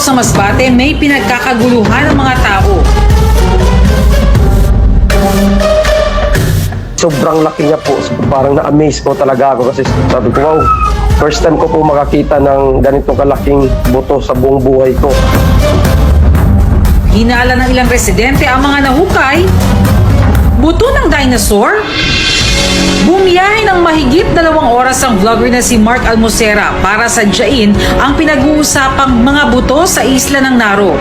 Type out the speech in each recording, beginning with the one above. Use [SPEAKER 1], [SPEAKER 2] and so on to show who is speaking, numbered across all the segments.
[SPEAKER 1] sa Masbate, may pinagkakaguluhan ng mga tao.
[SPEAKER 2] Sobrang laki niya po. Parang na-amaze po talaga ako kasi sabi ko, wow, first time ko po makakita ng ganitong kalaking buto sa buong buhay ko.
[SPEAKER 1] Hinala ng ilang residente ang mga nahukay. Buto ng dinosaur? Bumiyahe ng mahigit 2 oras ang vlogger na si Mark Almocera para sadyain ang pinag-uusapang mga buto sa isla ng Naro.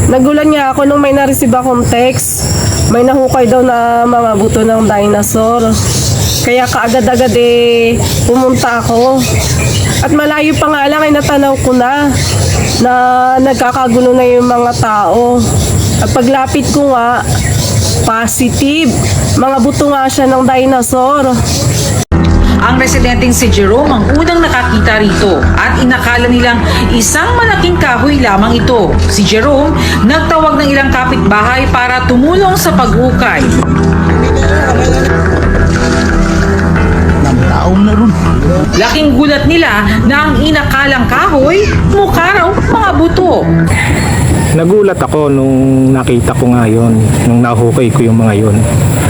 [SPEAKER 3] Nagulan nga ako nung may na-receive akong text. May nahukay daw na mga buto ng dinosaur. Kaya kaagad-agad pumunta ako. At malayo pa nga lang ay natanaw ko na nagkakagulo na yung mga tao. At paglapit ko nga, positive. Mga buto nga siya ng dinosaur.
[SPEAKER 1] Ang residenteng si Jerome ang unang nakakita rito at inakala nilang isang malaking kahoy lamang ito. Si Jerome nagtawag ng ilang kapitbahay para tumulong sa paghukay. Laking gulat nila na ang inakalang kahoy, mukha raw mga buto.
[SPEAKER 4] Nagulat ako nung nakita ko nga yun, nung nahukay ko yung mga yun.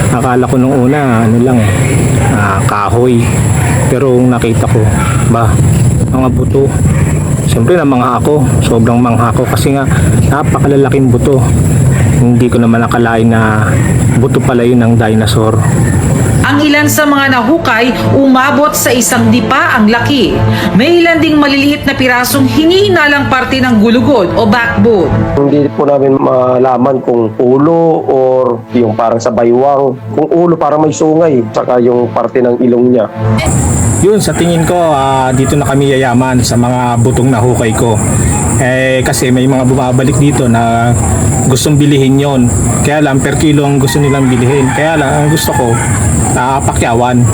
[SPEAKER 4] Akala ko nung una, kahoy. Pero nakita ko, mga buto. Siyempre namangha ako, sobrang mangha ako kasi nga napakalalaking buto. Hindi ko naman nakalain na buto pala yun ng dinosaur.
[SPEAKER 1] Ang ilan sa mga nahukay umabot sa 1 dipa ang laki. May ilan ding maliliit na pirasong hinihinalang parte ng gulugod o backbone.
[SPEAKER 2] Hindi po namin malaman kung ulo or yung parang sa baywang. Kung ulo parang may sungay, saka yung parte ng ilong niya.
[SPEAKER 4] Yun, sa tingin ko, dito na kami yayaman sa mga butong nahukay ko. Kasi may mga bumabalik dito na gustong bilihin yon. Kaya lang, per kilo ang gusto nilang bilihin. Kaya lang, ang gusto ko, pakyawan.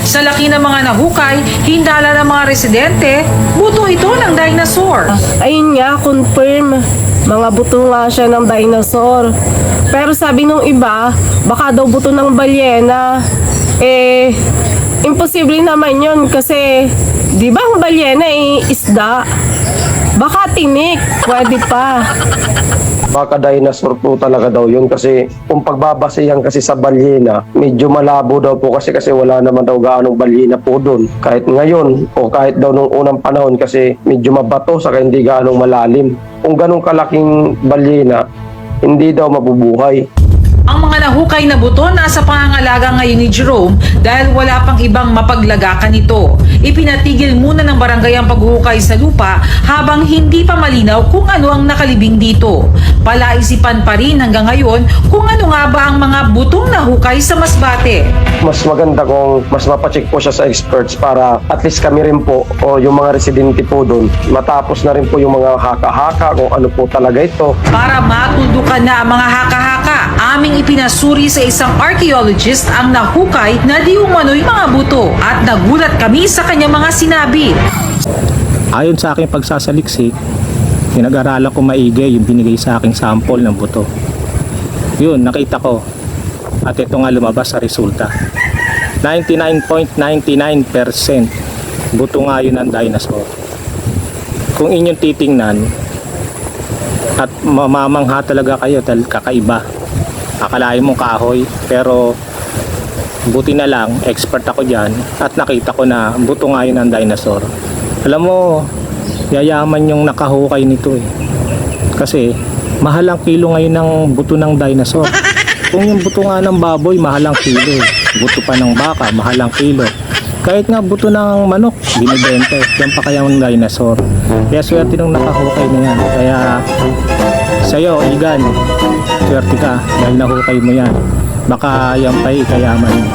[SPEAKER 1] Sa laki ng mga nahukay, hindala ng mga residente, buto ito ng dinosaur.
[SPEAKER 3] Ayun nga, confirm. Mga buto nga siya ng dinosaur. Pero sabi nung iba, baka daw buto ng balyena. Imposible naman yun kasi, di ba ang balyena isda? Baka tinik, pwede pa.
[SPEAKER 2] Baka dinosaur po talaga daw yun kasi kung pagbabasihan kasi sa balyena, medyo malabo daw po kasi wala naman daw gaanong balyena po doon. Kahit ngayon o kahit daw nung unang panahon kasi medyo mabato saka hindi gaanong malalim. Kung ganong kalaking balyena, hindi daw mabubuhay.
[SPEAKER 1] Ang mga nahukay na buto nasa pangangalaga ngayon ni Jerome dahil wala pang ibang mapaglagakan nito. Ipinatigil muna ng barangay ang paghukay sa lupa habang hindi pa malinaw kung ano ang nakalibing dito. Palaisipan pa rin hanggang ngayon kung ano nga ba ang mga butong nahukay sa Masbate.
[SPEAKER 2] Mas maganda kung mas mapacheck po siya sa experts para at least kami rin po o yung mga residente po doon matapos na rin po yung mga haka-haka kung ano po talaga ito.
[SPEAKER 1] Para matuldukan na ang mga haka-haka, aming ipinasuri sa isang archaeologist ang nahukay na di umano'y mga buto at nagulat kami sa kanyang mga sinabi.
[SPEAKER 4] Ayon sa aking pagsasaliksik, pinag-aralan ko maigi yung binigay sa aking sample ng buto. Yun, nakita ko. At ito nga lumabas sa resulta. 99.99% buto nga yun ng dinosaur. Kung inyong titingnan, at mamamangha talaga kayo dahil kakaiba. Akalain mong kahoy, pero buti na lang, expert ako dyan at nakita ko na buto nga yun ng dinosaur. Alam mo, yayaman yung nakahukay nito kasi mahal ang kilo ngayon ng buto ng dinosaur. Kung yung buto nga ng baboy, mahal ang kilo. Buto pa ng baka, mahal ang kilo. Kahit nga buto ng manok, binibenta. Yan pa kaya ng dinosaur. Kaya swerte nung nakahukay na yan. Kaya sa'yo, Igan, swerte ka dahil nahukay mo yan. Baka yan pa'y kayaman.